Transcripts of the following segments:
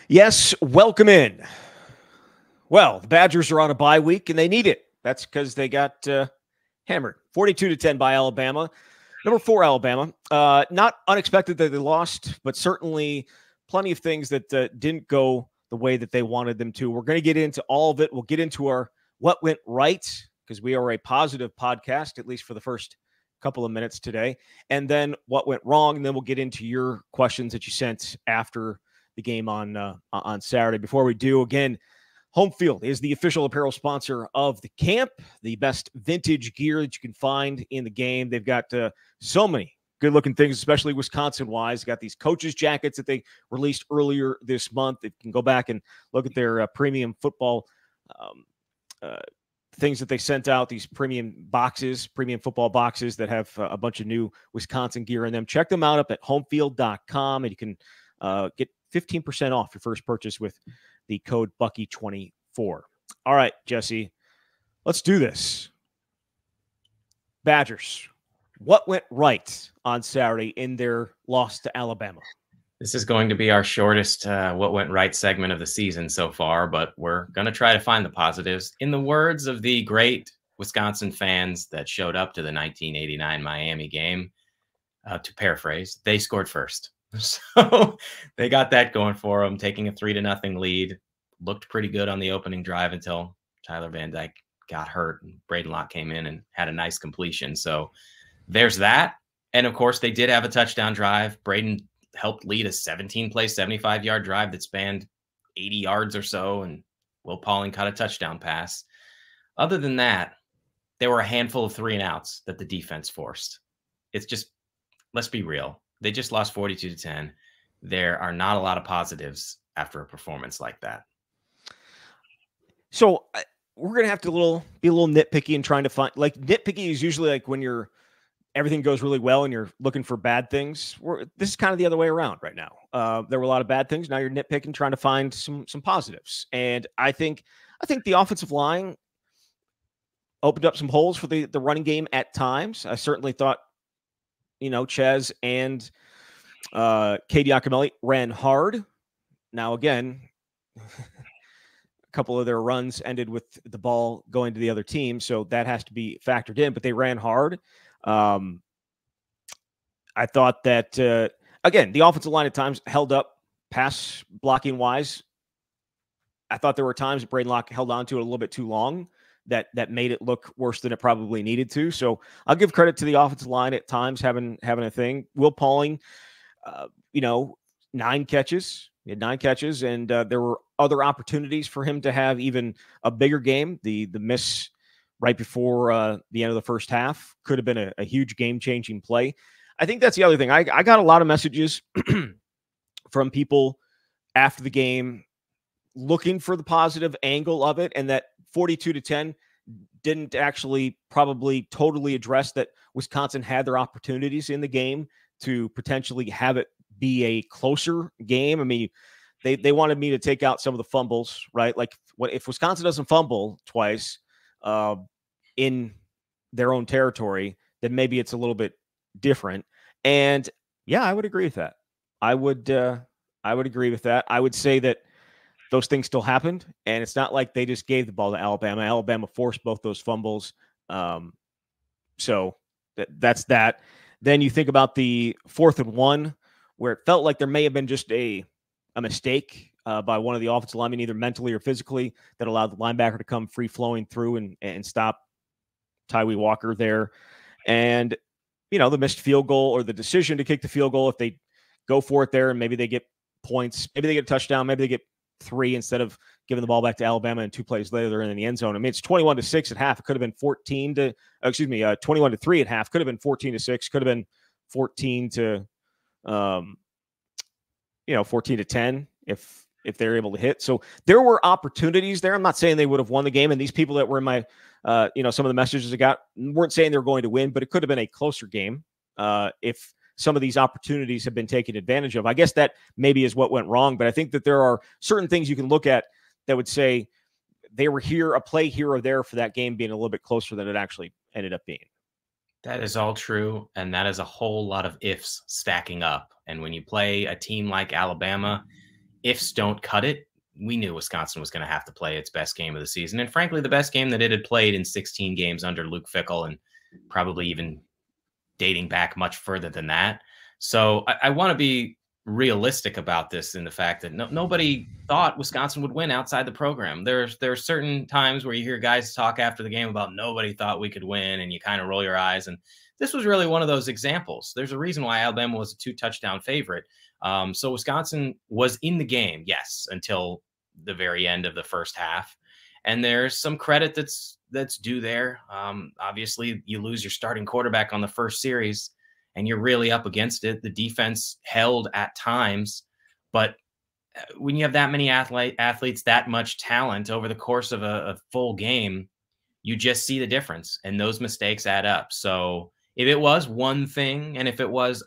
Yes, welcome in. Well, the Badgers are on a bye week and they need it. That's because they got hammered 42-10 by Alabama. Number 4, Alabama. Not unexpected that they lost, but certainly plenty of things that didn't go the way that they wanted them to. We're going to get into all of it. We'll get into our what went right because we are a positive podcast, at least for the first couple of minutes today, and then what went wrong. And then we'll get into your questions that you sent after the game on Saturday. Before we do, again, Home Field is the official apparel sponsor of the camp, the best vintage gear that you can find in the game. They've got so many good-looking things, especially Wisconsin-wise. Got these coaches' jackets that they released earlier this month. You can go back and look at their premium football things that they sent out, these premium football boxes that have a bunch of new Wisconsin gear in them. Check them out up at homefield.com, and you can get 15% off your first purchase with the code Bucky24. All right, Jesse, let's do this. Badgers, what went right on Saturday in their loss to Alabama? This is going to be our shortest what went right segment of the season so far, but we're going to try to find the positives. In the words of the great Wisconsin fans that showed up to the 1989 Miami game, to paraphrase, they scored first. So they got that going for them, taking a 3-0 lead. Looked pretty good on the opening drive until Tyler Van Dyke got hurt and Braden Locke came in and had a nice completion. So there's that. And of course, they did have a touchdown drive. Braden helped lead a 17-play, 75-yard drive that spanned 80 yards or so, and Will Pauling caught a touchdown pass. Other than that, there were a handful of 3-and-outs that the defense forced. It's just, let's be real. They just lost 42-10. There are not a lot of positives after a performance like that. So we're going to have to be a little nitpicky and trying to find, like, nitpicky is usually like when everything goes really well and you're looking for bad things. This is kind of the other way around right now. There were a lot of bad things. Now you're nitpicking, trying to find some positives. And I think the offensive line opened up some holes for the running game at times. I certainly thought, Chez and Cade Giacomelli ran hard. Now, again, a couple of their runs ended with the ball going to the other team, so that has to be factored in, but they ran hard. I thought that, again, the offensive line at times held up pass blocking wise. I thought there were times that Braden Locke held on to it a little bit too long that made it look worse than it probably needed to. So I'll give credit to the offensive line at times having a thing. Will Pauling, 9 catches. He had 9 catches, and there were other opportunities for him to have even a bigger game. The miss right before the end of the first half could have been a huge game-changing play. I think that's the other thing. I got a lot of messages from people after the game looking for the positive angle of it, and that 42-10 didn't actually probably totally address that Wisconsin had their opportunities in the game to potentially have it be a closer game. I mean, they wanted me to take out some of the fumbles, right? Like, if Wisconsin doesn't fumble twice in their own territory, then maybe it's a little bit different. And yeah, I would agree with that. I would agree with that. I would say that those things still happened, and it's not like they just gave the ball to Alabama. Alabama forced both those fumbles. So that's that. Then you think about the 4th and 1, where it felt like there may have been just a mistake by one of the offensive linemen, either mentally or physically, that allowed the linebacker to come free-flowing through and stop Tyree Walker there. And, the missed field goal, or the decision to kick the field goal, if they go for it there and maybe they get points, maybe they get a touchdown, maybe they get 3 instead of giving the ball back to Alabama, and 2 plays later they're in the end zone. I mean, it's 21-6 at half. It could have been 21-3 at half. Could have been 14-6. Could have been 14-10 if they're able to hit. So there were opportunities there. I'm not saying they would have won the game, and these people that were in my, some of the messages I got weren't saying they were going to win, but it could have been a closer game if some of these opportunities have been taken advantage of. I guess that maybe is what went wrong, but I think that there are certain things you can look at that would say they were a play here or there for that game being a little bit closer than it actually ended up being. That is all true, and that is a whole lot of ifs stacking up. And when you play a team like Alabama, ifs don't cut it. We knew Wisconsin was going to have to play its best game of the season. And frankly, the best game that it had played in 16 games under Luke Fickell, and probably even dating back much further than that. So I want to be realistic about this in the fact that nobody thought Wisconsin would win outside the program. There are certain times where you hear guys talk after the game about nobody thought we could win, and you kind of roll your eyes. And this was really one of those examples. There's a reason why Alabama was a 2-touchdown favorite. So Wisconsin was in the game, yes, until the very end of the first half. And there's some credit that's due there. Obviously, you lose your starting quarterback on the first series, and you're really up against it. The defense held at times, but when you have that many athletes, that much talent over the course of a full game, you just see the difference, and those mistakes add up. So if it was one thing, and if it was,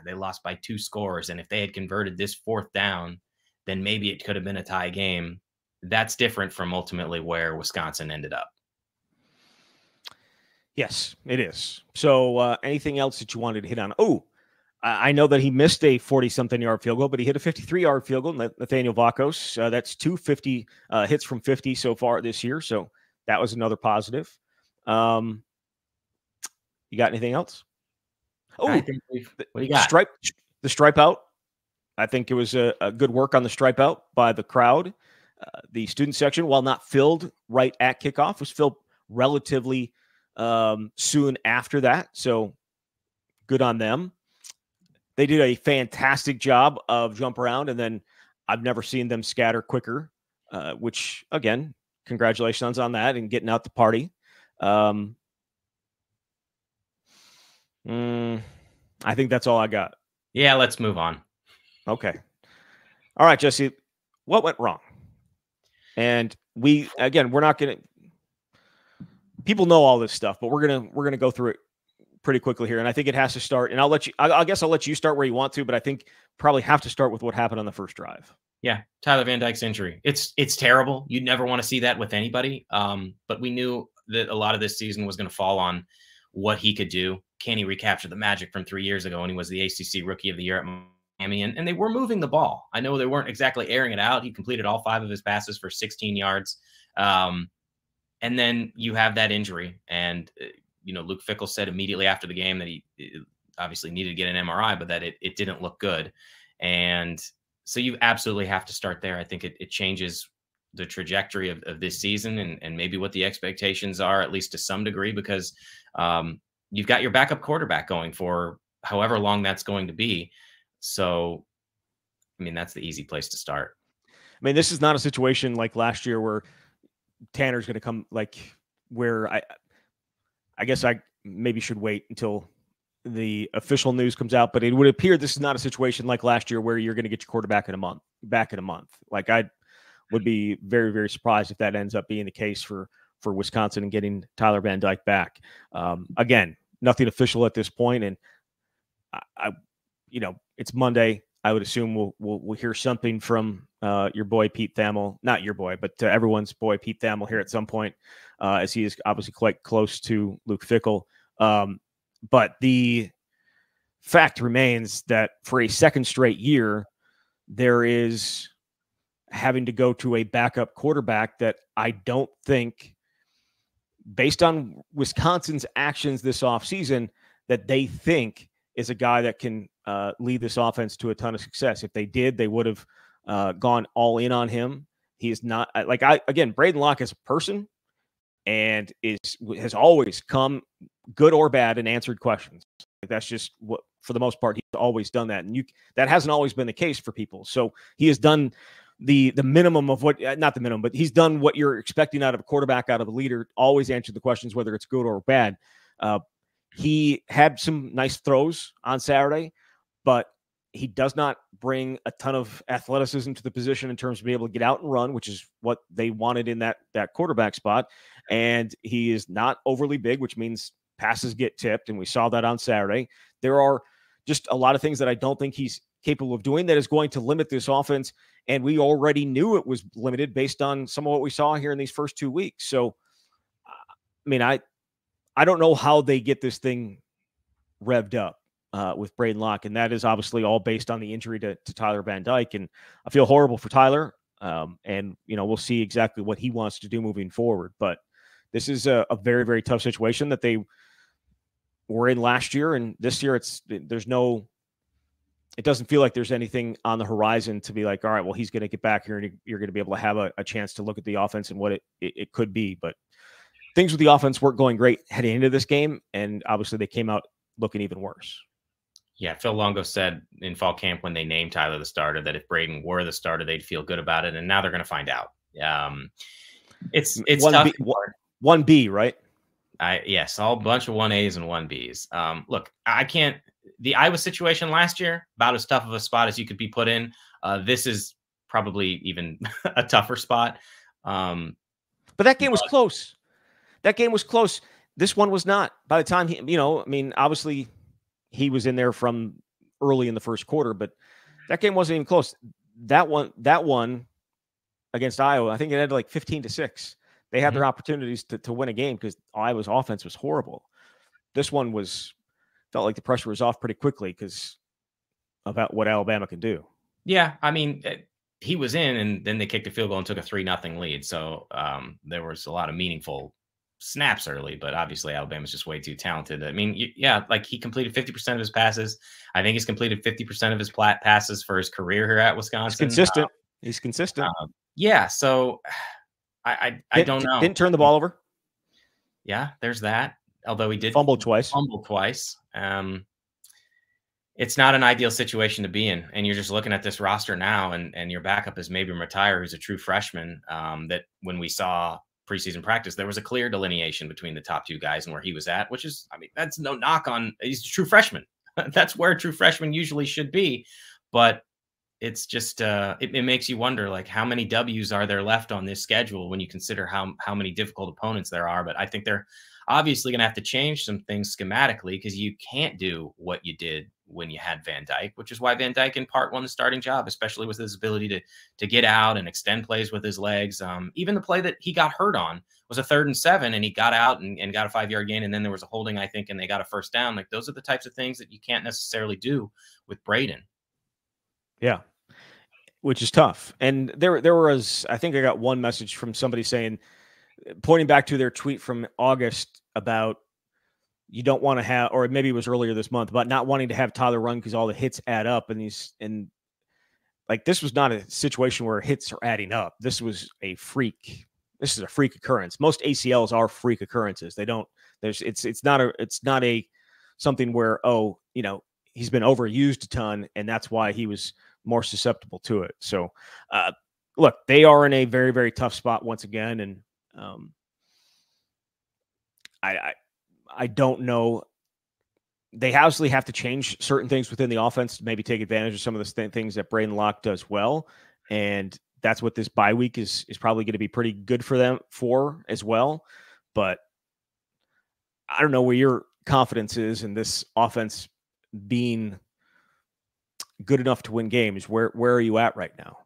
they lost by 2 scores, and if they had converted this 4th down, then maybe it could have been a tie game. That's different from ultimately where Wisconsin ended up. Yes, it is. So anything else that you wanted to hit on? Oh, I know that he missed a 40-something yard field goal, but he hit a 53-yard field goal, Nathaniel Vakos. That's 250 hits from 50 so far this year. So that was another positive. You got anything else? Oh, what do you got? The stripe out. I think it was a good work on the stripe out by the crowd. The student section, while not filled right at kickoff, was filled relatively soon after that. So good on them. They did a fantastic job of jump around, and then I've never seen them scatter quicker, which, again, congratulations on that and getting out the party. I think that's all I got. Yeah, let's move on. Okay. All right, Jesse, what went wrong? And we're not going to, people know all this stuff, but we're going to go through it pretty quickly here. And I think it has to start, and I guess I'll let you start where you want to, but I think probably have to start with what happened on the first drive. Yeah. Tyler Van Dyke's injury. It's terrible. You'd never want to see that with anybody. But we knew that a lot of this season was going to fall on what he could do. Can he recapture the magic from 3 years ago when he was the ACC Rookie of the Year at Miami? And they were moving the ball. I know they weren't exactly airing it out. He completed all 5 of his passes for 16 yards. And then you have that injury. And, Luke Fickell said immediately after the game that he obviously needed to get an MRI, but that it didn't look good. And so you absolutely have to start there. I think it changes the trajectory of this season and maybe what the expectations are, at least to some degree, because you've got your backup quarterback going for however long that's going to be. So, I mean, that's the easy place to start. I mean, this is not a situation like last year where Tanner's going to come, where I guess I maybe should wait until the official news comes out, but it would appear this is not a situation like last year where you're going to get your quarterback back in a month. Like, I would be very, very surprised if that ends up being the case for Wisconsin and getting Tyler Van Dyke back. Again, nothing official at this point, and it's Monday. I would assume we'll hear something from your boy Pete Thamel, not your boy, but everyone's boy Pete Thamel here at some point, as he is obviously quite close to Luke Fickell. But the fact remains that for a second straight year, there is having to go to a backup quarterback that I don't think, based on Wisconsin's actions this offseason, that they think is a guy that can lead this offense to a ton of success. If they did, they would have gone all in on him. He is not Braden Locke as a person and has always come, good or bad, and answered questions. That's just what, for the most part, he's always done that. And that hasn't always been the case for people. So he has done the minimum of what, not the minimum, but he's done what you're expecting out of a quarterback, out of a leader, always answered the questions, whether it's good or bad. He had some nice throws on Saturday, but he does not bring a ton of athleticism to the position in terms of being able to get out and run, which is what they wanted in that quarterback spot. And he is not overly big, which means passes get tipped, and we saw that on Saturday. There are just a lot of things that I don't think he's capable of doing that is going to limit this offense, and we already knew it was limited based on some of what we saw here in these first 2 weeks. So, I mean, I don't know how they get this thing revved up. with Braden Locke, and that is obviously all based on the injury to Tyler Van Dyke. And I feel horrible for Tyler, and we'll see exactly what he wants to do moving forward. But this is a very, very tough situation that they were in last year, and this year it doesn't feel like there's anything on the horizon to be like, all right, well, he's going to get back here and you're going to be able to have a chance to look at the offense and what it could be. But things with the offense weren't going great heading into this game, and obviously they came out looking even worse. Yeah, Phil Longo said in fall camp when they named Tyler the starter that if Braden were the starter, they'd feel good about it, and now they're going to find out. It's tough. 1B, right? Yes, all bunch of 1As and 1Bs. Look, I can't. The Iowa situation last year, about as tough of a spot as you could be put in. This is probably even a tougher spot. But that game was close. That game was close. This one was not. By the time obviously he was in there from early in the first quarter, but that game wasn't even close. That one against Iowa, I think it had like 15-6. They had their opportunities to win a game because Iowa's offense was horrible. This one felt like the pressure was off pretty quickly because about what Alabama can do. Yeah, I mean, he was in, and then they kicked a field goal and took a 3-0 lead. So there was a lot of meaningful snaps early, but obviously Alabama's just way too talented. I mean, like he completed 50% of his passes. I think he's completed 50% of his passes for his career here at Wisconsin. He's consistent. Yeah, so I don't know. Didn't turn the ball over. Yeah, there's that. Although he did fumble twice. It's not an ideal situation to be in. And you're just looking at this roster now, and your backup is maybe Matire, who's a true freshman. That when we saw preseason practice, there was a clear delineation between the top two guys and where he was at, which is, I mean, that's no knock on, he's a true freshman. That's where a true freshman usually should be. But it's just, it makes you wonder, like, how many W's are there left on this schedule when you consider how many difficult opponents there are. But I think they're obviously going to have to change some things schematically, because you can't do what you did when you had Van Dyke, which is why Van Dyke in part won the starting job, especially with his ability to get out and extend plays with his legs. Even the play that he got hurt on was a 3rd and 7, and he got out and got a 5-yard gain. And then there was a holding, I think, and they got a first down. Like, those are the types of things that you can't necessarily do with Braden. Yeah. Which is tough. And there was, I think I got one message from somebody saying, pointing back to their tweet from August about you don't want to have, or maybe it was earlier this month, about not wanting to have Tyler run because all the hits add up. And like, this was not a situation where hits are adding up. This was a freak. This is a freak occurrence. Most ACLs are freak occurrences. It's not a something where, he's been overused a ton and that's why he was more susceptible to it. So, look, they are in a very, very tough spot once again. And I don't know. They obviously have to change certain things within the offense to maybe take advantage of some of the things that Braden Locke does well. And that's what this bye week is probably going to be pretty good for them for as well. But I don't know where your confidence is in this offense being good enough to win games. Where are you at right now?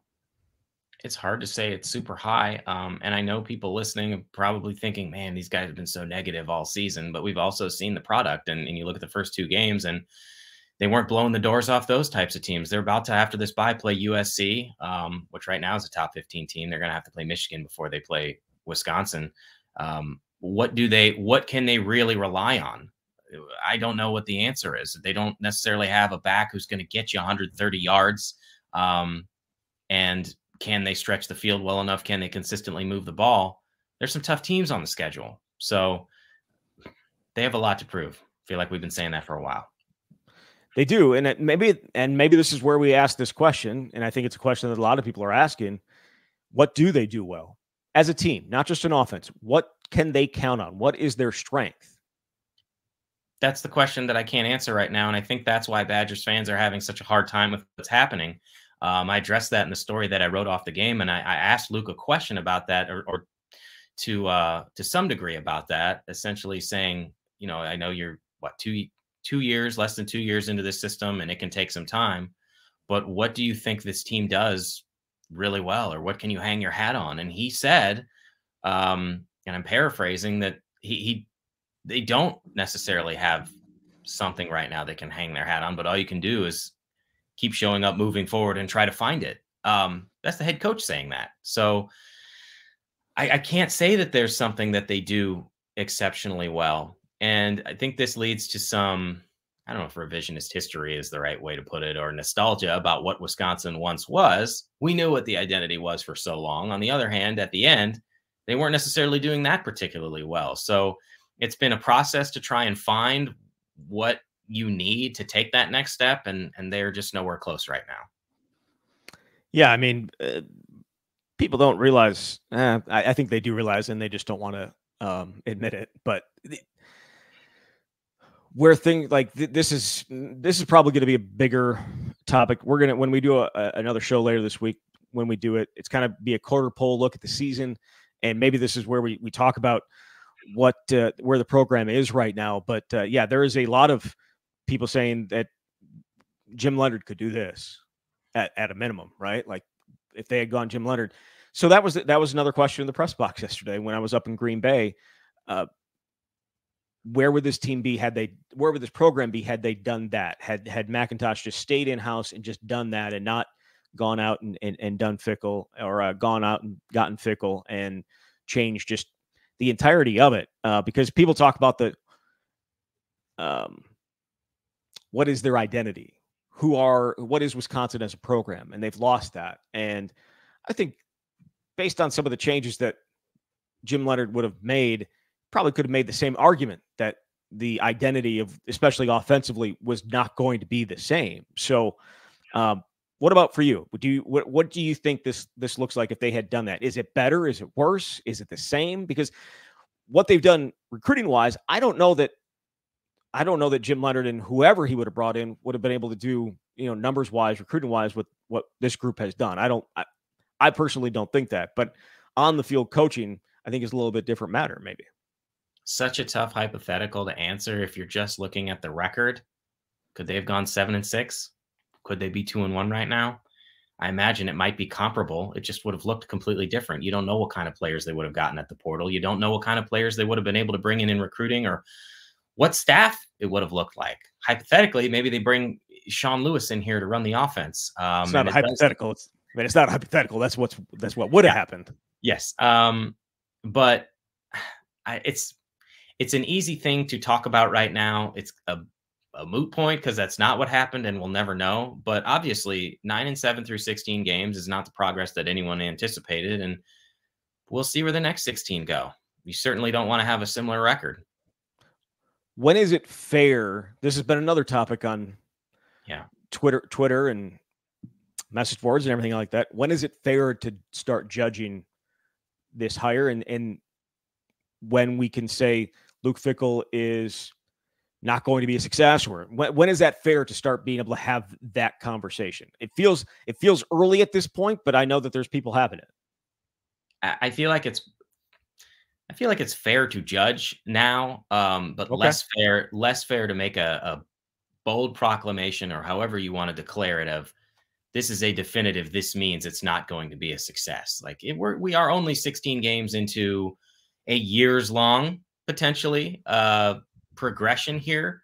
It's hard to say it's super high. And I know people listening are probably thinking, man, these guys have been so negative all season, but we've also seen the product. And you look at the first 2 games and they weren't blowing the doors off those types of teams. They're about to, after this bye, play USC, which right now is a top 15 team. They're going to have to play Michigan before they play Wisconsin. What can they really rely on? I don't know what the answer is. They don't necessarily have a back who's going to get you 130 yards. And can they stretch the field well enough? Can they consistently move the ball? There's some tough teams on the schedule. So they have a lot to prove. I feel like we've been saying that for a while. They do. And maybe this is where we ask this question. And I think it's a question that a lot of people are asking. What do they do well as a team, not just an offense? What can they count on? What is their strength? That's the question that I can't answer right now. And I think that's why Badgers fans are having such a hard time with what's happening. I addressed that in the story that I wrote off the game, and I asked Luke a question about that, or to some degree about that, essentially saying, I know you're less than 2 years into this system, and it can take some time, but what do you think this team does really well, or what can you hang your hat on? And he said, and I'm paraphrasing, that they don't necessarily have something right now they can hang their hat on, but all you can do is keep showing up, moving forward, and try to find it. That's the head coach saying that. So I can't say that there's something that they do exceptionally well. And I think this leads to some, I don't know if revisionist history is the right way to put it, or nostalgia about what Wisconsin once was. We knew what the identity was for so long. On the other hand, at the end, they weren't necessarily doing that particularly well. So it's been a process to try and find what you need to take that next step. And they're just nowhere close right now. Yeah. I mean, people don't realize, I think they do realize, and they just don't want to admit it, but where things like this is probably going to be a bigger topic. We're going to, when we do another show later this week, when we do it, it's kind of be a quarter pole look at the season. And maybe this is where we talk about what, where the program is right now. But yeah, there is a lot of people saying that Jim Leonhard could do this at a minimum, right? Like if they had gone Jim Leonhard. So that was another question in the press box yesterday when I was up in Green Bay. Where would this team be where would this program be had they done that? Had McIntosh just stayed in-house and just done that and not gone out and done Fickell, or gone out and gotten Fickell and changed just the entirety of it? Because people talk about what is their identity? What is Wisconsin as a program? And they've lost that. And I think based on some of the changes that Jim Leonhard would have made, probably could have made the same argument that the identity of, especially offensively, was not going to be the same. So what about for you? What do you think this looks like if they had done that? Is it better? Is it worse? Is it the same? Because what they've done recruiting wise, I don't know that Jim Leonhard and whoever he would have brought in would have been able to do, numbers wise, recruiting wise, with what this group has done. I personally don't think that, but on the field coaching, I think is a little bit different matter, maybe. Such a tough hypothetical to answer if you're just looking at the record. Could they have gone 7-6? Could they be 2-1 right now? I imagine it might be comparable. It just would have looked completely different. You don't know what kind of players they would have gotten at the portal. You don't know what kind of players they would have been able to bring in recruiting, or what staff it would have looked like. Hypothetically, maybe they bring Sean Lewis in here to run the offense. It's not a hypothetical. It's not hypothetical. That's what would have happened. Yes. But it's an easy thing to talk about right now. It's a moot point because that's not what happened and we'll never know. But obviously 9-7 through 16 games is not the progress that anyone anticipated. And we'll see where the next 16 go. You certainly don't want to have a similar record. When is it fair? This has been another topic on Twitter and message boards and everything like that. When is it fair to start judging this hire, and when we can say Luke Fickell is not going to be a success, or when is that fair to start being able to have that conversation? It feels early at this point, but I know that there's people having it. I feel like it's fair to judge now, but less fair to make a bold proclamation, or however you want to declare it, of this is a definitive, this means it's not going to be a success. Like we are only 16 games into a years long, potentially, progression here.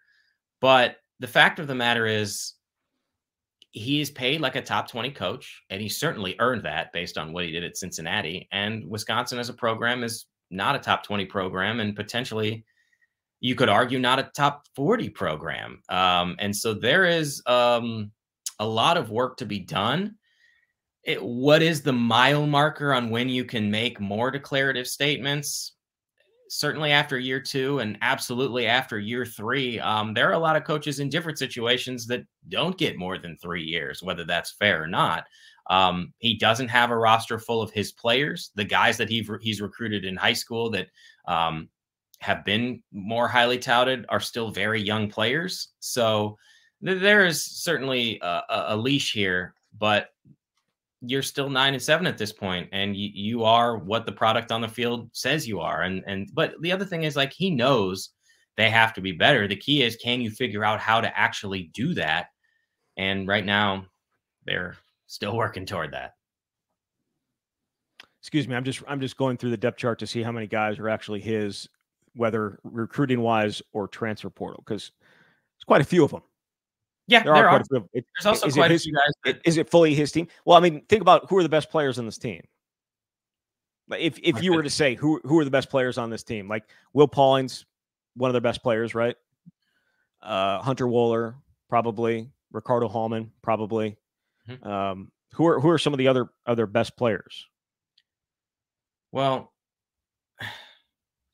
But the fact of the matter is he's paid like a top 20 coach, and he certainly earned that based on what he did at Cincinnati. And Wisconsin as a program is not a top 20 program, and potentially you could argue not a top 40 program. And so there is a lot of work to be done. What is the mile marker on when you can make more declarative statements? Certainly after year 2, and absolutely after year 3. There are a lot of coaches in different situations that don't get more than 3 years, whether that's fair or not. He doesn't have a roster full of his players. The guys that he's recruited in high school that have been more highly touted are still very young players. So there is certainly a leash here, but you're still 9-7 at this point, and you are what the product on the field says you are. But the other thing is, like, he knows they have to be better. The key is, can you figure out how to actually do that? And right now they're still working toward that. Excuse me. I'm just going through the depth chart to see how many guys are actually his, whether recruiting wise or transfer portal. Because quite a few of them. Yeah, There are quite a few. There's also quite a few guys. Is it fully his team? Well, I mean, think about who are the best players on this team. If you were to say who are the best players on this team, like Will Pauling's one of their best players, right? Hunter Wohler, probably. Ricardo Hallman, probably. Mm-hmm. Who are some of the other best players? Well,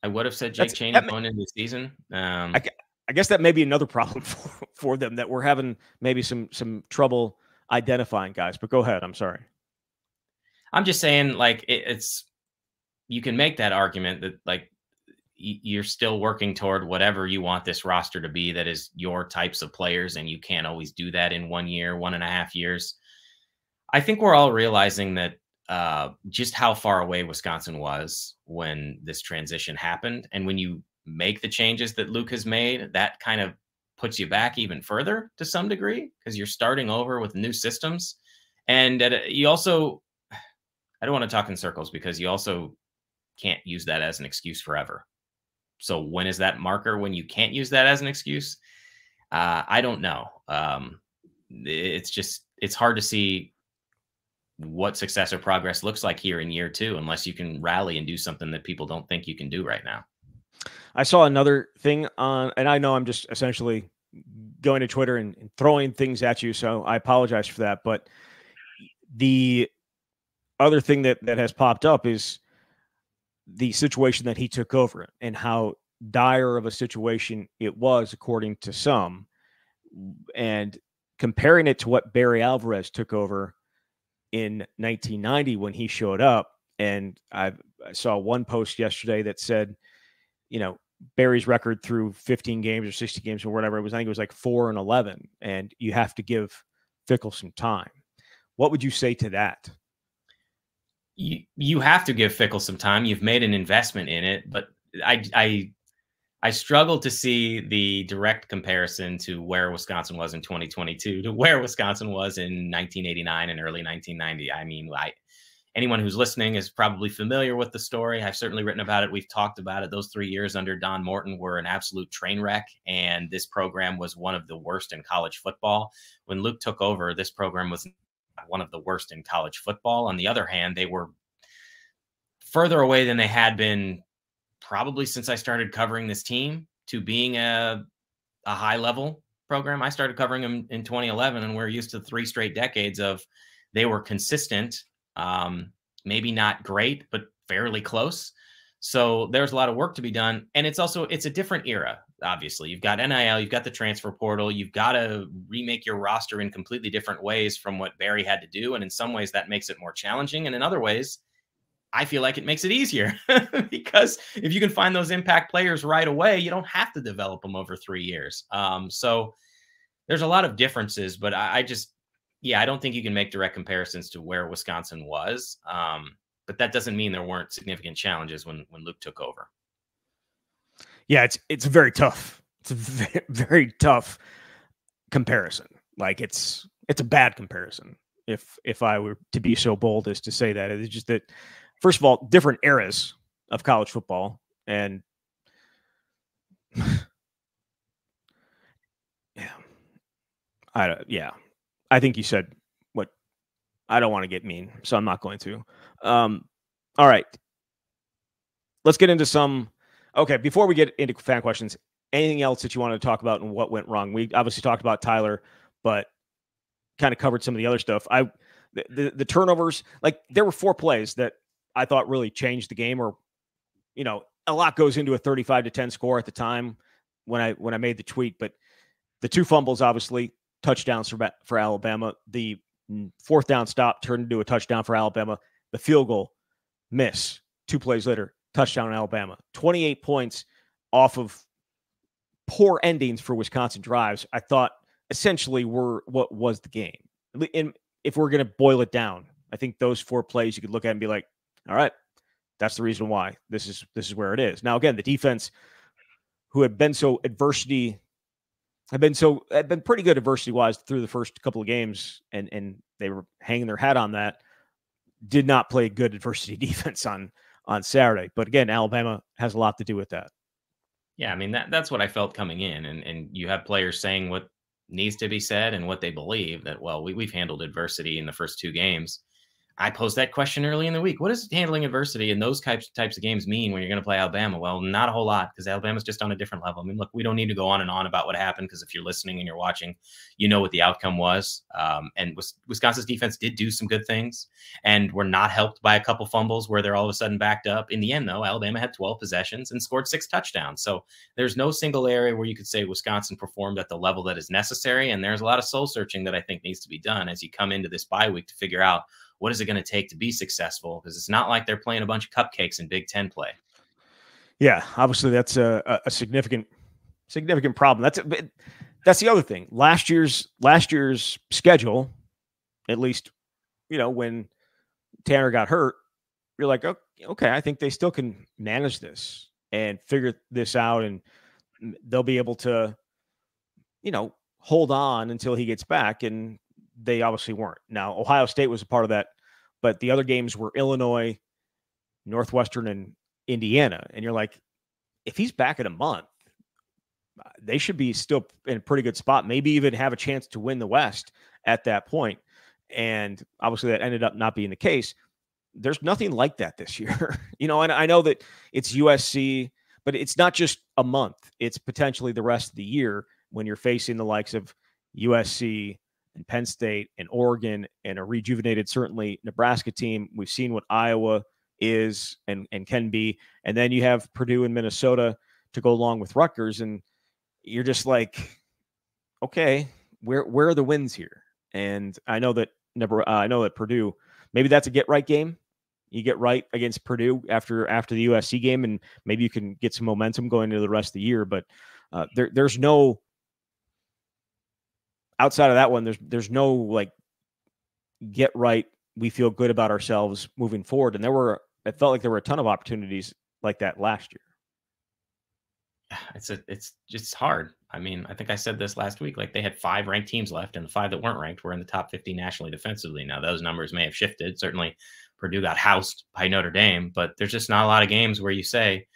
I would have said Jake Chaney going into the season. I guess that may be another problem for them, that we're having maybe some trouble identifying guys. But go ahead. I'm sorry. I'm just saying, like, it's you can make that argument that, like, you're still working toward whatever you want this roster to be that is your types of players, and you can't always do that in 1 year, 1.5 years. I think we're all realizing that just how far away Wisconsin was when this transition happened. And when you make the changes that Luke has made, that kind of puts you back even further to some degree, because you're starting over with new systems. And you also, I don't want to talk in circles, because you also can't use that as an excuse forever. So when is that marker when you can't use that as an excuse? I don't know. It's hard to see what success or progress looks like here in year 2, unless you can rally and do something that people don't think you can do right now. I saw another thing on, and I know I'm just essentially going to Twitter and throwing things at you, so I apologize for that. But the other thing that has popped up is the situation that he took over and how dire of a situation it was, according to some, and comparing it to what Barry Alvarez took over in 1990 when he showed up. And I saw one post yesterday that said, Barry's record through 15 games or 60 games or whatever it was, I think it was like 4-11, and you have to give Fickell some time. What would you say to that? You have to give Fickell some time. You've made an investment in it, but I struggle to see the direct comparison to where Wisconsin was in 2022 to where Wisconsin was in 1989 and early 1990. I mean, anyone who's listening is probably familiar with the story. I've certainly written about it. We've talked about it. Those 3 years under Don Morton were an absolute train wreck, and this program was one of the worst in college football. When Luke took over, this program was one of the worst in college football. On the other hand, they were further away than they had been probably since I started covering this team to being a high level program. I started covering them in 2011, and we're used to 3 straight decades of they were consistent, maybe not great, but fairly close. So there's a lot of work to be done. And it's a different era. Obviously, you've got NIL, you've got the transfer portal, you've got to remake your roster in completely different ways from what Barry had to do. And in some ways that makes it more challenging. And in other ways, I feel like it makes it easier because if you can find those impact players right away, you don't have to develop them over 3 years. So there's a lot of differences, but I don't think you can make direct comparisons to where Wisconsin was. But that doesn't mean there weren't significant challenges when Luke took over. Yeah, it's very tough. It's a very, very tough comparison. Like it's a bad comparison. If I were to be so bold as to say that, it's just that, first of all, different eras of college football, and I think you said what I don't want to get mean, so I'm not going to. All right, let's get into some. Okay, before we get into fan questions, anything else that you wanted to talk about and what went wrong? We obviously talked about Tyler, but kind of covered some of the other stuff. The turnovers, like there were 4 plays that I thought really changed the game, or, a lot goes into a 35-10 score at the time when I made the tweet, but the 2 fumbles, obviously touchdowns for Alabama. The 4th down stop turned into a touchdown for Alabama. The field goal miss 2 plays later, touchdown Alabama. 28 points off of poor endings for Wisconsin drives, I thought essentially were what was the game. And if we're going to boil it down, I think those 4 plays you could look at and be like, all right, that's the reason why this is where it is. Now, again, the defense, who had been had been pretty good adversity-wise through the first couple of games, and they were hanging their hat on that, did not play good adversity defense on Saturday. But again, Alabama has a lot to do with that. Yeah, I mean that's what I felt coming in, and you have players saying what needs to be said and what they believe that well we've handled adversity in the first two games. I posed that question early in the week. What does handling adversity in those types of games mean when you're going to play Alabama? Well, not a whole lot because Alabama's just on a different level. I mean, look, we don't need to go on and on about what happened because if you're listening and you're watching, you know what the outcome was. And Wisconsin's defense did do some good things and were not helped by a couple fumbles where they're all of a sudden backed up. In the end, though, Alabama had 12 possessions and scored 6 touchdowns. So there's no single area where you could say Wisconsin performed at the level that is necessary. And there's a lot of soul searching that I think needs to be done as you come into this bye week to figure out what is it going to take to be successful? Because it's not like they're playing a bunch of cupcakes in Big Ten play. Yeah, obviously that's a significant problem. That's the other thing. Last year's schedule, at least, when Tanner got hurt, you're like, okay, I think they still can manage this and figure this out, and they'll be able to, hold on until he gets back. And they obviously weren't. Now, Ohio State was a part of that, but the other games were Illinois, Northwestern, and Indiana. And you're like, if he's back in a month, they should be still in a pretty good spot, maybe even have a chance to win the West at that point. And obviously that ended up not being the case. There's nothing like that this year. And I know that it's USC, but it's not just a month. It's potentially the rest of the year when you're facing the likes of USC and Penn State and Oregon and a rejuvenated, certainly, Nebraska team. We've seen what Iowa is and can be. And then you have Purdue and Minnesota to go along with Rutgers. And you're just like, okay, where are the wins here? And I know that Purdue, maybe that's a get right game. You get right against Purdue after the USC game, and maybe you can get some momentum going into the rest of the year. But there's no, outside of that one, there's no like get right. We feel good about ourselves moving forward. And it felt like there were a ton of opportunities like that last year. It's just hard. I mean, I think I said this last week, like they had 5 ranked teams left and the 5 that weren't ranked were in the top 50 nationally defensively. Now those numbers may have shifted. Certainly Purdue got housed by Notre Dame, but there's just not a lot of games where you say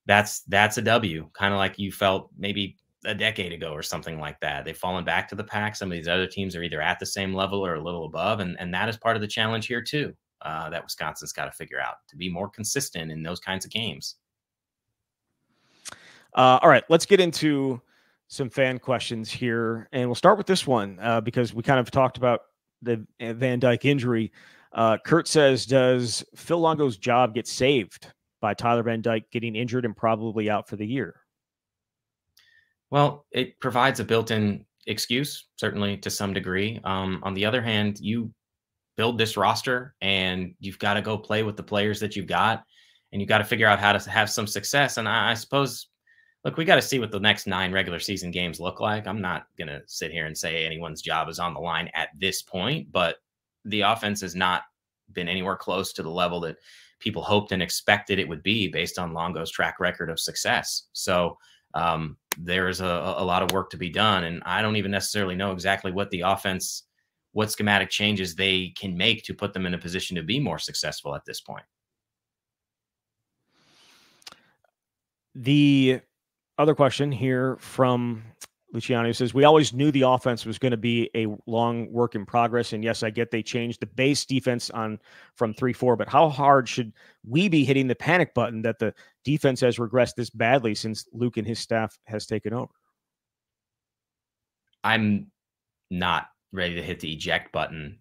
that's a W, kind of like you felt maybe a decade ago or something like that. They've fallen back to the pack. Some of these other teams are either at the same level or a little above. And that is part of the challenge here too, that Wisconsin's got to figure out to be more consistent in those kinds of games. All right, let's get into some fan questions here. And we'll start with this one because we kind of talked about the Van Dyke injury. Kurt says, does Phil Longo's job get saved by Tyler Van Dyke getting injured and probably out for the year? Well, it provides a built-in excuse, certainly to some degree. On the other hand, you build this roster and you've got to go play with the players that you've got, and you've got to figure out how to have some success. And I suppose, look, we got to see what the next 9 regular season games look like. I'm not going to sit here and say anyone's job is on the line at this point, but the offense has not been anywhere close to the level that people hoped and expected it would be based on Longo's track record of success. So there's a lot of work to be done. And I don't even necessarily know exactly what the offense, what schematic changes they can make to put them in a position to be more successful at this point. The other question here from Luciano says, we always knew the offense was going to be a long work in progress. And yes, I get they changed the base defense from 3-4, but how hard should we be hitting the panic button that the defense has regressed this badly since Luke and his staff has taken over? I'm not ready to hit the eject button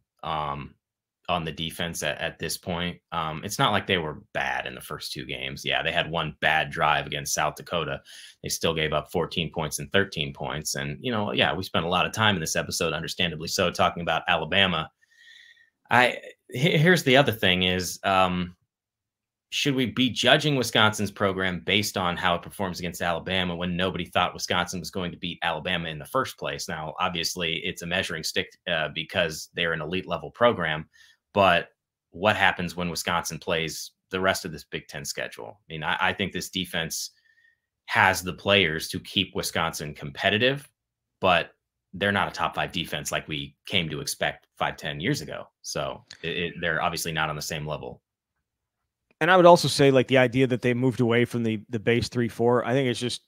on the defense at this point. It's not like they were bad in the first 2 games. Yeah, they had one bad drive against South Dakota. They still gave up 14 points and 13 points. And, yeah, we spent a lot of time in this episode, understandably so, talking about Alabama. Here's the other thing is, should we be judging Wisconsin's program based on how it performs against Alabama when nobody thought Wisconsin was going to beat Alabama in the first place? Now, obviously, it's a measuring stick because they're an elite level program. But what happens when Wisconsin plays the rest of this Big Ten schedule? I mean, I think this defense has the players to keep Wisconsin competitive, but they're not a top 5 defense like we came to expect 5-10 years ago. So they're obviously not on the same level. And I would also say, like, the idea that they moved away from the base 3-4, I think it's just,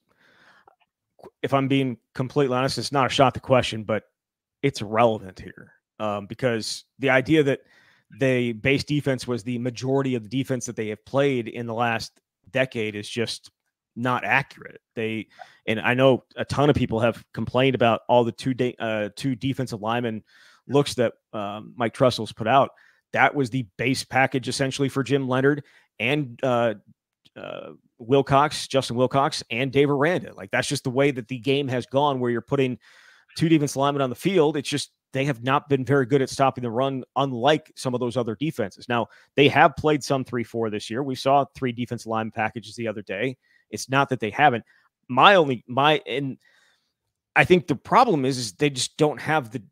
if I'm being completely honest, it's not a shot to question, but it's irrelevant here, because the idea that the base defense was the majority of the defense that they have played in the last decade is just not accurate. And I know a ton of people have complained about all the two defensive lineman looks that Mike Trestle's put out. That was the base package essentially for Jim Leonhard and Justin Wilcox, and Dave Aranda. Like, that's just the way that the game has gone, where you're putting two defensive linemen on the field. It's just, they have not been very good at stopping the run, unlike some of those other defenses. Now, they have played some 3-4 this year. We saw 3 defensive lineman packages the other day. It's not that they haven't. And I think the problem is they just don't have the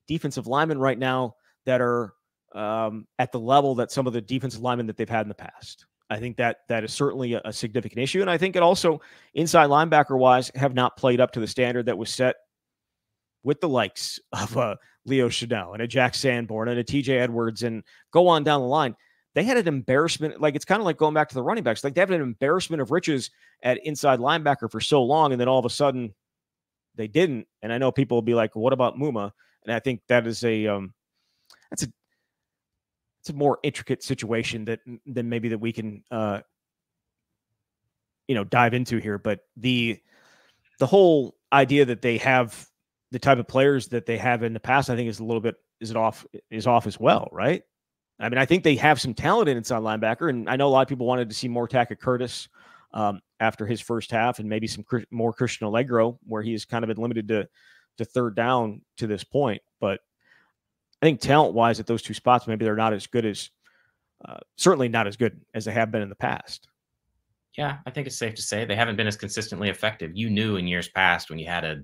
defensive linemen right now that are at the level that some of the defensive linemen that they've had in the past. I think that is certainly a significant issue. And I think it also, inside linebacker wise, have not played up to the standard that was set with the likes of Leo Chenal and a Jack Sanborn and a TJ Edwards, and go on down the line. They had an embarrassment. Like, it's kind of like going back to the running backs. Like, they have an embarrassment of riches at inside linebacker for so long, and then all of a sudden they didn't. And I know people will be like, well, what about Muma? And I think that is it's a more intricate situation than maybe that we can dive into here. But the whole idea that they have the type of players that they have in the past, I think is off as well, right? I mean, I think they have some talent in inside linebacker, and I know a lot of people wanted to see more Tackett Curtis after his first half, and maybe some more Christian Allegro, where he's kind of been limited to third down to this point. But I think talent-wise at those two spots, maybe they're not as good as, certainly not as good as they have been in the past. Yeah, I think it's safe to say they haven't been as consistently effective. You knew in years past, when you had a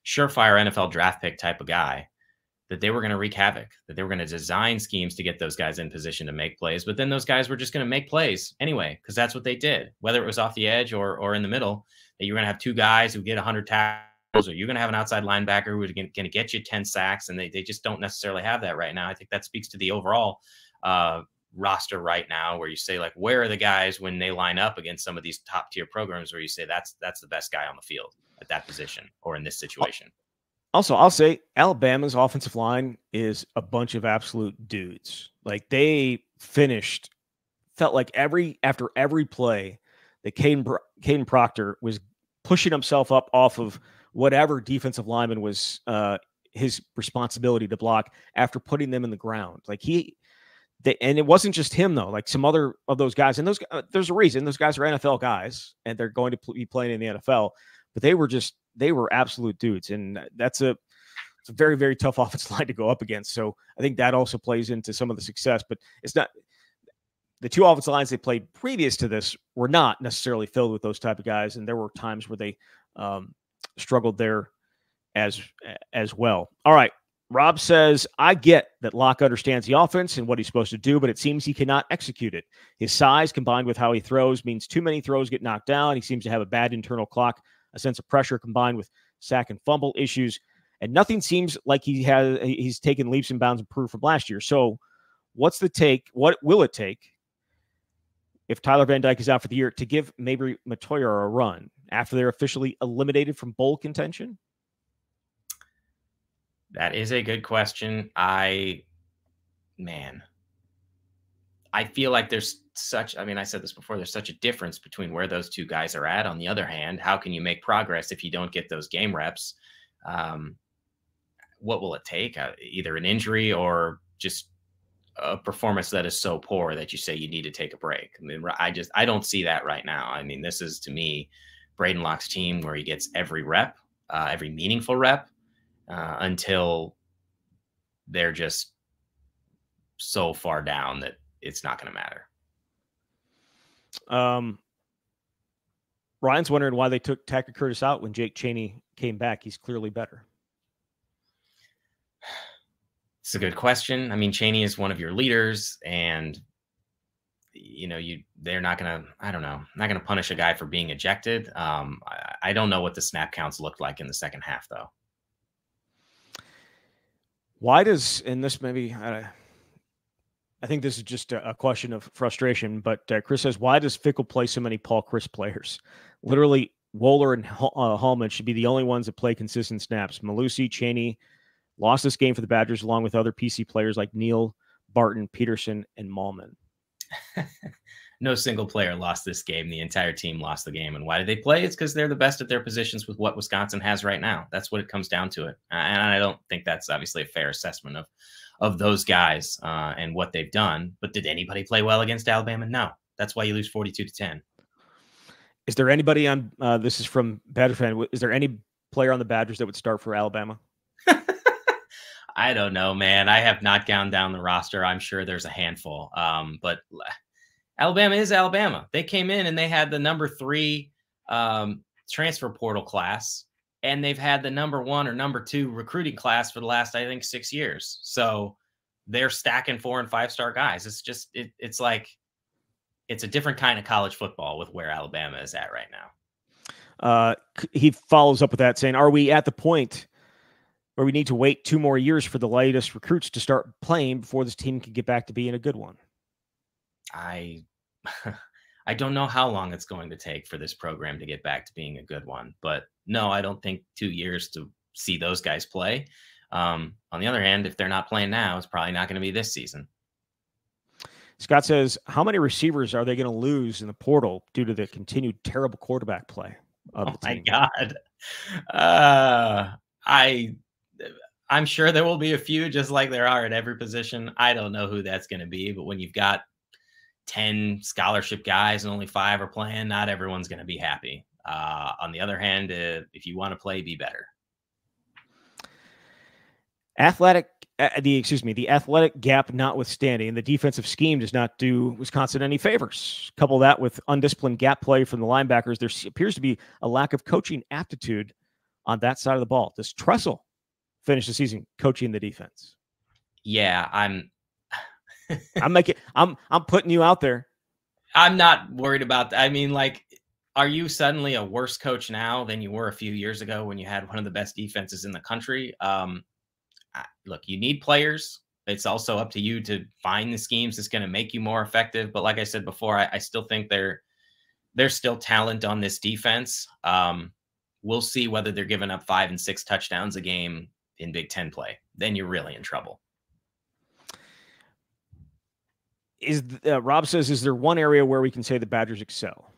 surefire NFL draft pick type of guy, that they were going to wreak havoc, that they were going to design schemes to get those guys in position to make plays. But then those guys were just going to make plays anyway, because that's what they did, whether it was off the edge or in the middle, that you're going to have two guys who get 100 tackles, or you're going to have an outside linebacker who is going to get you 10 sacks. And they just don't necessarily have that right now. I think that speaks to the overall roster right now, where you say, like, where are the guys when they line up against some of these top tier programs where you say that's the best guy on the field at that position or in this situation. Also, I'll say Alabama's offensive line is a bunch of absolute dudes. Like, they felt like after every play that Caden Proctor was pushing himself up off of whatever defensive lineman was his responsibility to block, after putting them in the ground. Like, and it wasn't just him, though. Like, some other of those guys, and there's a reason those guys are NFL guys and they're going to be playing in the NFL, but they were absolute dudes. And it's a very, very tough offensive line to go up against. So I think that also plays into some of the success, but it's not the two offensive lines they played previous to this were not necessarily filled with those type of guys. And there were times where they struggled there as well. All right. Rob says, I get that Locke understands the offense and what he's supposed to do, but it seems he cannot execute it. His size combined with how he throws means too many throws get knocked down. He seems to have a bad internal clock, a sense of pressure combined with sack and fumble issues, and nothing seems like he's taken leaps and bounds improved from last year. So what's the take? What will it take if Tyler Van Dyke is out for the year to give Mabrey Matoya a run after they're officially eliminated from bowl contention? That is a good question. I feel like there's I said this before, there's such a difference between where those two guys are at. On the other hand, how can you make progress if you don't get those game reps? What will it take? Either an injury or just a performance that is so poor that you say you need to take a break. I mean, I don't see that right now. I mean, this is, to me, Braden Locke's team where he gets every rep, every meaningful rep, until they're just so far down that it's not going to matter. Ryan's wondering why they took Tackett Curtis out when Jake Chaney came back. He's clearly better. It's a good question. I mean, Chaney is one of your leaders, and they're not going to punish a guy for being ejected. I don't know what the snap counts looked like in the second half, though. Why does, and this maybe I think this is just a question of frustration, but Chris says, why does Fickle play so many Paul Chryst players? Literally, Wohler and Hallman should be the only ones that play consistent snaps. Malusi, Cheney lost this game for the Badgers along with other PC players like Neal, Barton, Peterson, and Mallman. No single player lost this game. The entire team lost the game. And why did they play? It's because they're the best at their positions with what Wisconsin has right now. That's what it comes down to it. And I don't think that's obviously a fair assessment of those guys and what they've done. But did anybody play well against Alabama? No. That's why you lose 42-10. Is there anybody on this is from Badger fan? Is there any player on the Badgers that would start for Alabama? I don't know, man. I have not gone down the roster. I'm sure there's a handful. But Alabama is Alabama. They came in and they had the number 3 transfer portal class, and they've had the number 1 or number 2 recruiting class for the last, I think, 6 years. So they're stacking 4- and 5-star guys. It's just, it's like, it's a different kind of college football with where Alabama is at right now. He follows up with that saying, are we at the point where we need to wait 2 more years for the latest recruits to start playing before this team can get back to being a good one? I don't know how long it's going to take for this program to get back to being a good one, but no, I don't think 2 years to see those guys play. On the other hand, if they're not playing now, it's probably not going to be this season. Scott says, how many receivers are they going to lose in the portal due to the continued terrible quarterback play of the team? God. I'm sure there will be a few, just like there are at every position. I don't know who that's going to be, but when you've got 10 scholarship guys and only 5 are playing, not everyone's going to be happy. On the other hand, if you want to play, be better. The athletic gap notwithstanding, the defensive scheme does not do Wisconsin any favors. Couple that with undisciplined gap play from the linebackers. There appears to be a lack of coaching aptitude on that side of the ball. Does Tressel finish the season coaching the defense? Yeah, I'm putting you out there. I'm not worried about that. I mean, like, are you suddenly a worse coach now than you were a few years ago when you had one of the best defenses in the country? Look, you need players. It's also up to you to find the schemes that's going to make you more effective. But like I said before, I still think there's still talent on this defense. We'll see whether they're giving up 5 and 6 touchdowns a game in Big Ten play. Then you're really in trouble. Rob says, is there one area where we can say the Badgers excel?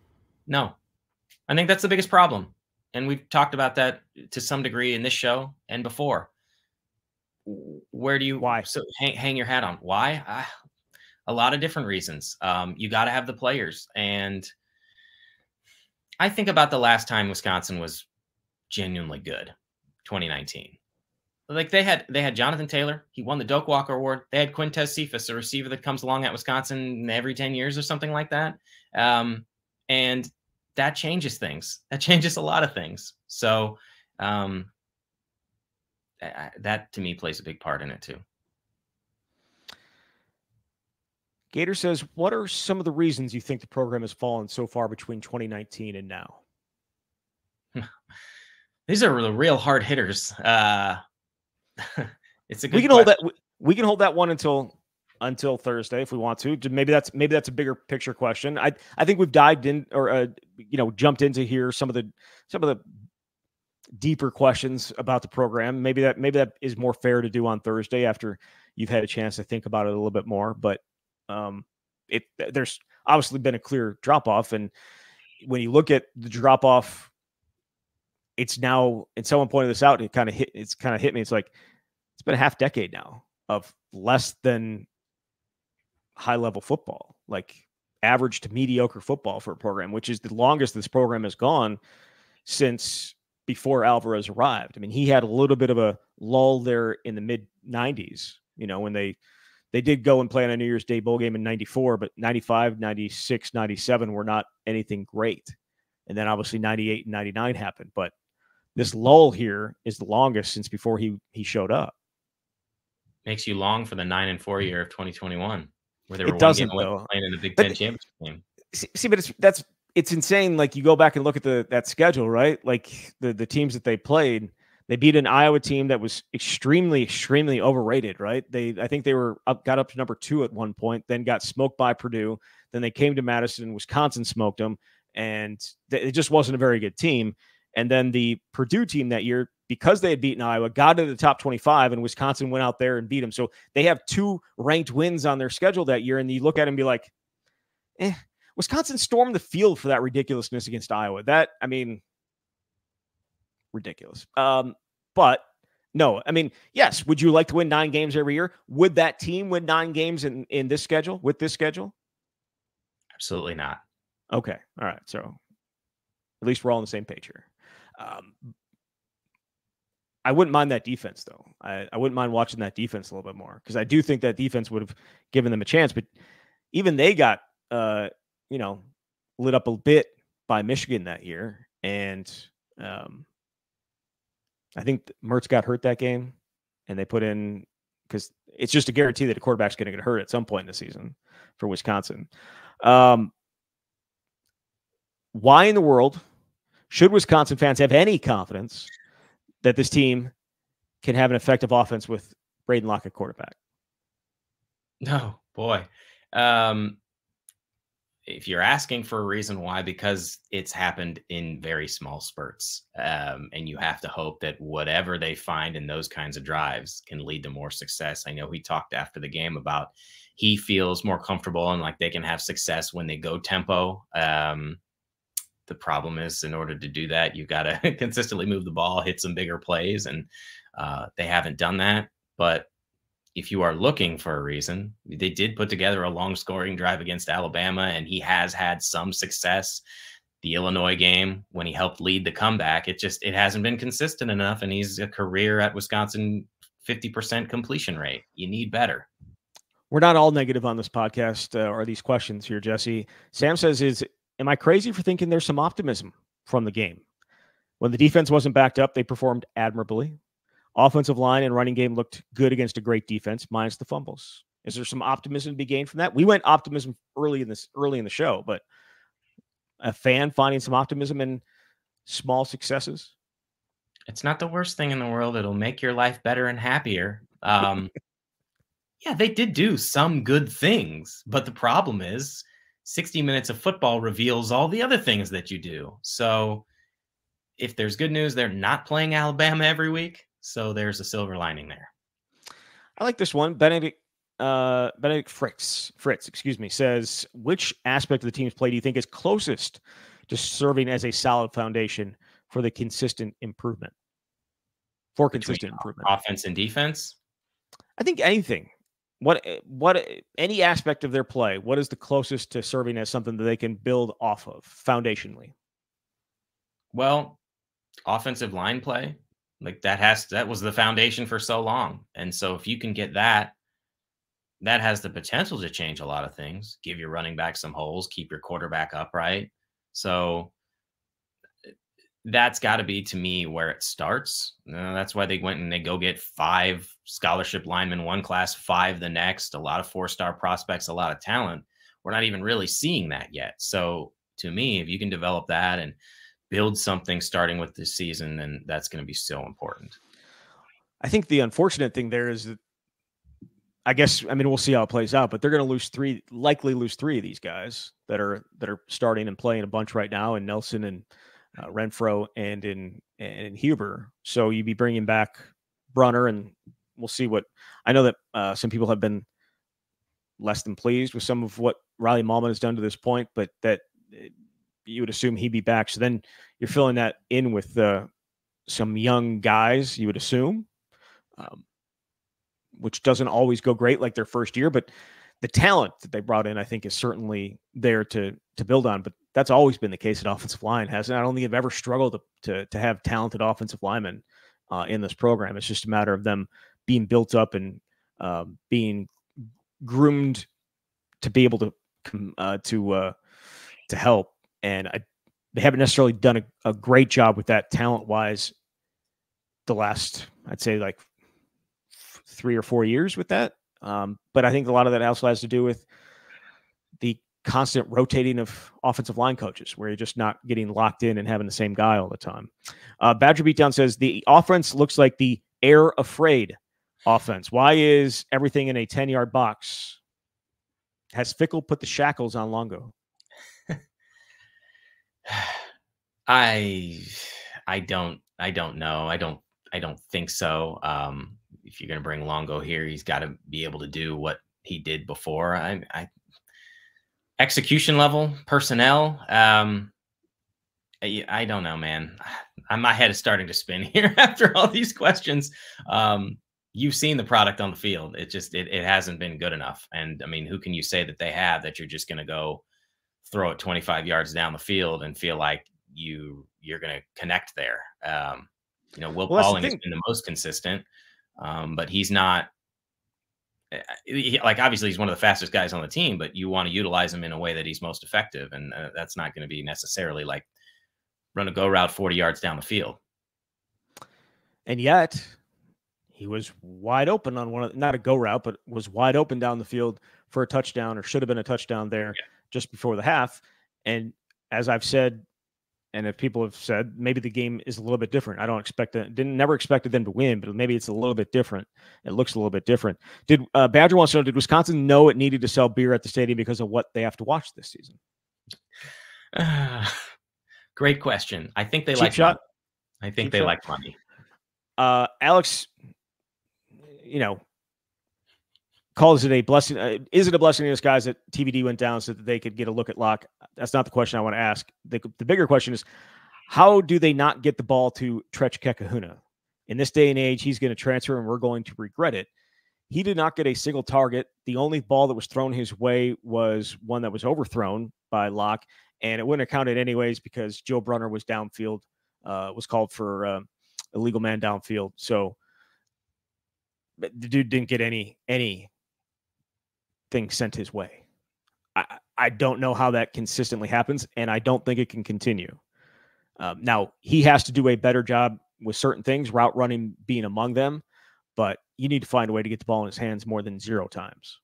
No. I think that's the biggest problem. And we've talked about that to some degree in this show and before. Where do you hang your hat on? Why? A lot of different reasons. You got to have the players. And I think about the last time Wisconsin was genuinely good, 2019. Like they had Jonathan Taylor. He won the Doak Walker Award. They had Quintez Cephas, a receiver that comes along at Wisconsin every 10 years or something like that. And that changes things. That changes a lot of things. So that to me plays a big part in it too. Gator says, what are some of the reasons you think the program has fallen so far between 2019 and now? These are the real hard hitters. It's a good. We can hold that one until Thursday if we want to. Maybe that's a bigger picture question. I think we've dived in or jumped into here some of the deeper questions about the program. Maybe that is more fair to do on Thursday after you've had a chance to think about it a little bit more. But there's obviously been a clear drop off, and when you look at the drop off, it's now, and someone pointed this out, it kind of hit me. It's like it's been a half decade now of less than high level football, like average to mediocre football for a program, which is the longest this program has gone since before Alvarez arrived. I mean, he had a little bit of a lull there in the mid 90s, when they did go and play on a New Year's Day bowl game in 94, but 95, 96, 97 were not anything great. And then obviously 98 and 99 happened. But this lull here is the longest since before he showed up. Makes you long for the 9-4 year of 2021, where they were one game away from playing in the Big Ten championship game. See, but it's insane. Like you go back and look at that schedule, right? Like the teams that they played, They beat an Iowa team that was extremely, extremely overrated, right? I think they got up to number 2 at one point, then got smoked by Purdue. Then they came to Madison, Wisconsin smoked them, and it just wasn't a very good team. And then the Purdue team that year, because they had beaten Iowa, got into the top 25, and Wisconsin went out there and beat them. So they have 2 ranked wins on their schedule that year, and you look at it and be like, Wisconsin stormed the field for that ridiculousness against Iowa. Ridiculous. But no, yes. Would you like to win 9 games every year? Would that team win 9 games in this schedule, with this schedule? Absolutely not. Okay. All right. So at least we're all on the same page here. I wouldn't mind that defense, though. I wouldn't mind watching that defense a little bit more, because I do think that defense would have given them a chance. But even they got, lit up a bit by Michigan that year. And I think Mertz got hurt that game, and they put in, because it's just a guarantee that a quarterback's going to get hurt at some point in the season for Wisconsin. Why in the world should Wisconsin fans have any confidence that this team can have an effective offense with Braden Locke at quarterback? No, boy. If you're asking for a reason why, because it's happened in very small spurts. And you have to hope that whatever they find in those kinds of drives can lead to more success. I know he talked after the game about he feels more comfortable and like they can have success when they go tempo. The problem is, in order to do that, you've got to consistently move the ball, hit some bigger plays, and they haven't done that. But if you are looking for a reason, they did put together a long scoring drive against Alabama, and he has had some success. The Illinois game, when he helped lead the comeback, it hasn't been consistent enough, and he's a career at Wisconsin 50% completion rate. You need better. We're not all negative on this podcast or these questions here, Jesse. Sam says, am I crazy for thinking there's some optimism from the game? When the defense wasn't backed up, they performed admirably. Offensive line and running game looked good against a great defense, minus the fumbles. Is there some optimism to be gained from that? We went optimism early in the show, but a fan finding some optimism in small successes? It's not the worst thing in the world. It'll make your life better and happier. Yeah, they did do some good things, but the problem is 60 minutes of football reveals all the other things that you do. So if there's good news, they're not playing Alabama every week. So there's a silver lining there. I like this one. Benedict Fritz, says, which aspect of the team's play do you think is closest to serving as a solid foundation for the consistent improvement? Offense and defense? I think anything. Any aspect of their play, what is the closest to serving as something that they can build off of foundationally? Well, offensive line play. Like that was the foundation for so long. And so if you can get that has the potential to change a lot of things, give your running back some holes, keep your quarterback upright. So that's got to be, to me, where it starts. That's why they went and they go get 5 scholarship linemen one class, 5 the next, a lot of 4-star prospects, a lot of talent. We're not even really seeing that yet. So to me, if you can develop that and build something starting with this season, then that's going to be so important. I think the unfortunate thing there is that, we'll see how it plays out, but they're going to likely lose 3 of these guys that are starting and playing a bunch right now, and Nelson and Renfro and in Huber. So you'd be bringing back Brunner, and we'll see what. I know that some people have been less than pleased with some of what Riley Mahlman has done to this point, but that you would assume he'd be back. So then you're filling that in with some young guys, you would assume, which doesn't always go great like their first year, but the talent that they brought in, I think, is certainly there to build on. But that's always been the case at offensive line, hasn't it? I don't think they've ever struggled to have talented offensive linemen in this program. It's just a matter of them being built up and being groomed to be able to help. And they haven't necessarily done a great job with that talent-wise the last, I'd say, like 3 or 4 years with that. But I think a lot of that also has to do with the constant rotating of offensive line coaches where you're just not getting locked in and having the same guy all the time. Badger Beatdown says the offense looks like the air afraid offense. Why is everything in a 10-yard box? Has Fickell put the shackles on Longo? I don't know. I don't think so. If you're going to bring Longo here, he's got to be able to do what he did before. Execution level personnel. I don't know, man. My head is starting to spin here after all these questions. You've seen the product on the field. It hasn't been good enough. And I mean, who can you say that they have that you're just going to go throw it 25 yards down the field and feel like you're going to connect there? Will Pauling has been the most consistent, but he's not. Obviously he's one of the fastest guys on the team, but you want to utilize him in a way that he's most effective. And that's not going to be necessarily like run a go route 40 yards down the field. And yet he was wide open on not a go route, but was wide open down the field for a touchdown, or should have been a touchdown there just before the half. And as I've said, and if people have said, maybe the game is a little bit different. I don't expect that. Never expected them to win, but maybe it's a little bit different. It looks a little bit different. Badger wants to know, did Wisconsin know it needed to sell beer at the stadium because of what they have to watch this season? Great question. I think they like money. I think they like money. Alex, calls it a blessing. Is it a blessing in disguise that TVD went down so that they could get a look at Locke? That's not the question I want to ask. The bigger question is, how do they not get the ball to Tretch Kekahuna? In this day and age, he's going to transfer and we're going to regret it. He did not get a single target. The only ball that was thrown his way was one that was overthrown by Locke, and it wouldn't have counted anyways because Joe Brunner was downfield, was called for illegal man downfield. So the dude didn't get anything sent his way. I don't know how that consistently happens, and I don't think it can continue. Now, he has to do a better job with certain things, route running being among them, but you need to find a way to get the ball in his hands more than 0 times.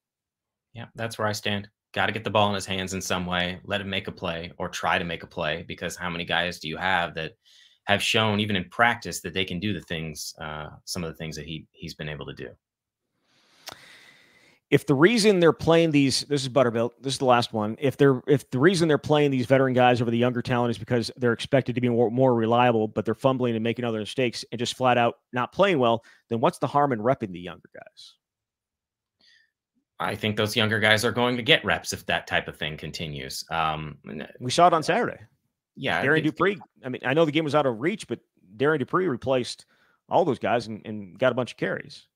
Yeah, that's where I stand. Got to get the ball in his hands in some way, let him make a play or try to make a play, because how many guys do you have that have shown even in practice that they can do the things, some of the things that he's been able to do? If the reason they're playing these, this is Butterbilt, this is the last one. If the reason they're playing these veteran guys over the younger talent is because they're expected to be more reliable, but they're fumbling and making other mistakes and just flat out not playing well, then what's the harm in repping the younger guys? I think those younger guys are going to get reps if that type of thing continues. We saw it on Saturday. Yeah. Darian Dupree. I mean, I know the game was out of reach, but Darian Dupree replaced all those guys and got a bunch of carries.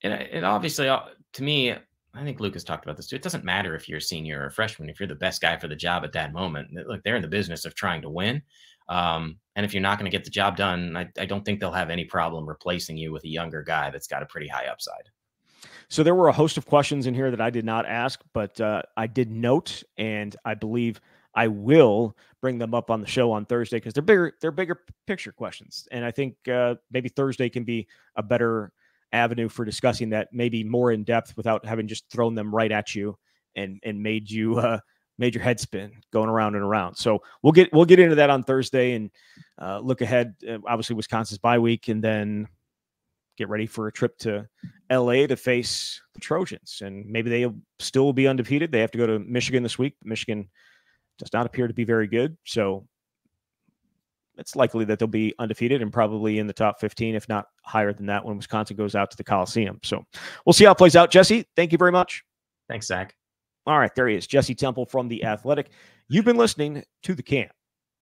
And it obviously, to me, I think Lucas talked about this too. It doesn't matter if you're a senior or a freshman. If you're the best guy for the job at that moment, look, they're in the business of trying to win. And if you're not going to get the job done, I don't think they'll have any problem replacing you with a younger guy that's got a pretty high upside. So there were a host of questions in here that I did not ask, but I did note, and I believe I will bring them up on the show on Thursday because they're bigger picture questions. And I think maybe Thursday can be a better avenue for discussing that, maybe more in depth without having just thrown them right at you and made your head spin going around and around. So we'll get into that on Thursday and look ahead. Obviously Wisconsin's bye week, and then get ready for a trip to LA to face the Trojans. And maybe they'll still be undefeated. They have to go to Michigan this week. Michigan does not appear to be very good. So it's likely that they'll be undefeated and probably in the top 15, if not higher than that, when Wisconsin goes out to the Coliseum. So we'll see how it plays out. Jesse, thank you very much. Thanks, Zach. All right, there he is, Jesse Temple from The Athletic. You've been listening to The Camp.